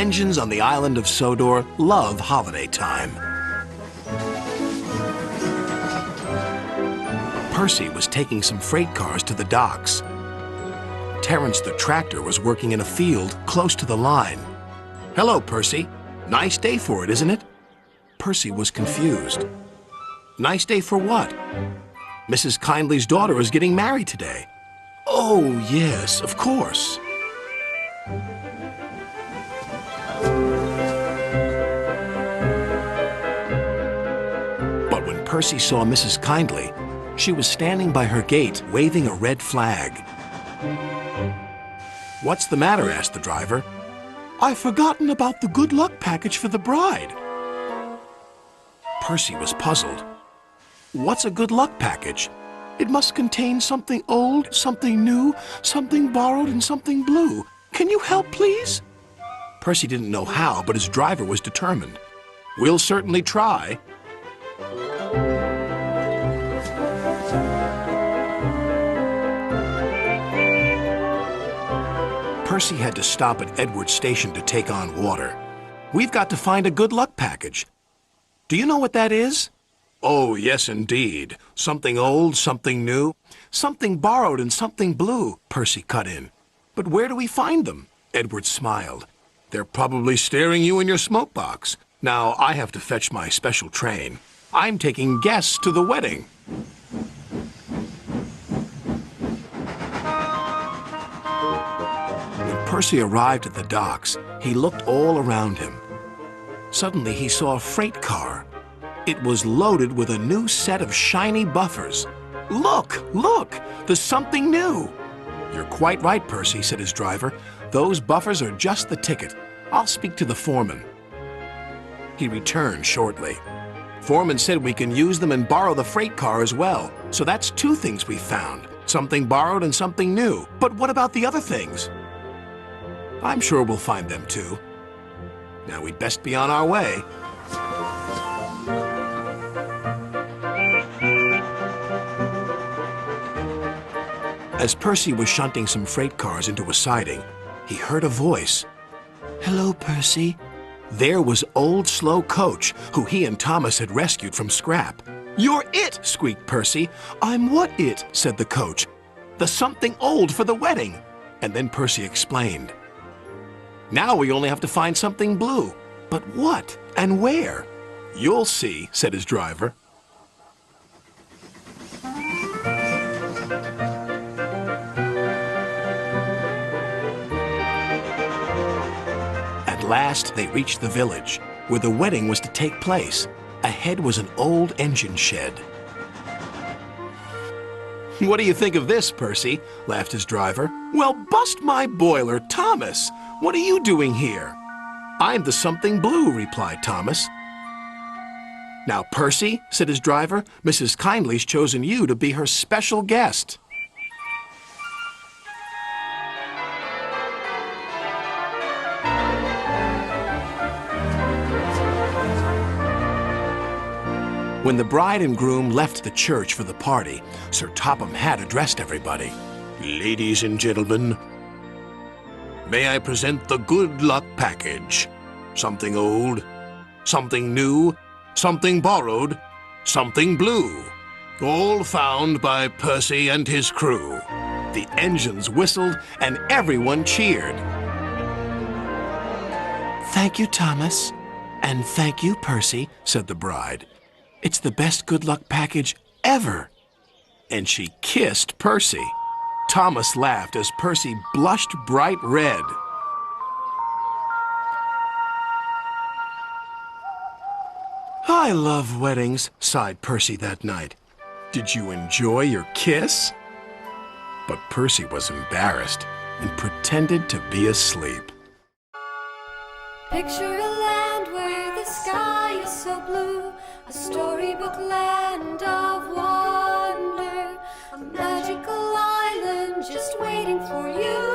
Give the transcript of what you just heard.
engines on the island of Sodor love holiday time. Percy was taking some freight cars to the docks. Terrence the tractor was working in a field close to the line. "Hello, Percy. Nice day for it, isn't it?" Percy was confused. "Nice day for what?" "Mrs. Kindly's daughter is getting married today." "Oh, yes, of course." But when Percy saw Mrs. Kindly, she was standing by her gate waving a red flag. "What's the matter?" asked the driver. "I've forgotten about the good luck package for the bride." Percy was puzzled. "What's a good luck package?" "It must contain something old, something new, something borrowed, and something blue. Can you help, please?" Percy didn't know how, but his driver was determined. "We'll certainly try." Percy had to stop at Edward's station to take on water. "We've got to find a good luck package. Do you know what that is?" "Oh, yes, indeed. Something old, something new, something borrowed, and something blue," Percy cut in. "But where do we find them?" Edward smiled. "They're probably staring you in your smoke box. Now, I have to fetch my special train. I'm taking guests to the wedding." When Percy arrived at the docks, he looked all around him. Suddenly, he saw a freight car. It was loaded with a new set of shiny buffers. "Look, look! There's something new!" "You're quite right, Percy," said his driver. "Those buffers are just the ticket. I'll speak to the foreman." He returned shortly. "Foreman said we can use them and borrow the freight car as well. So that's two things we found. Something borrowed and something new. But what about the other things?" "I'm sure we'll find them too. Now we'd best be on our way." As Percy was shunting some freight cars into a siding, he heard a voice. "Hello, Percy." There was Old Slow Coach, who he and Thomas had rescued from scrap. "You're it!" squeaked Percy. "I'm what it?" said the coach. "The something old for the wedding." And then Percy explained. "Now we only have to find something blue. But what and where?" "You'll see," said his driver. At last, they reached the village, where the wedding was to take place. Ahead was an old engine shed. "What do you think of this, Percy?" laughed his driver. "Well, bust my boiler, Thomas! What are you doing here?" "I'm the something blue," replied Thomas. "Now, Percy," said his driver, "Mrs. Kindly's chosen you to be her special guest." When the bride and groom left the church for the party, Sir Topham Hatt addressed everybody. "Ladies and gentlemen, may I present the good luck package. Something old, something new, something borrowed, something blue. All found by Percy and his crew." The engines whistled and everyone cheered. "Thank you, Thomas. And thank you, Percy," said the bride. "It's the best good luck package ever." And she kissed Percy. Thomas laughed as Percy blushed bright red. "I love weddings," sighed Percy that night. "Did you enjoy your kiss?" But Percy was embarrassed and pretended to be asleep. Picture a land where the sky is so blue, a storybook land of wonder, a magical island just waiting for you.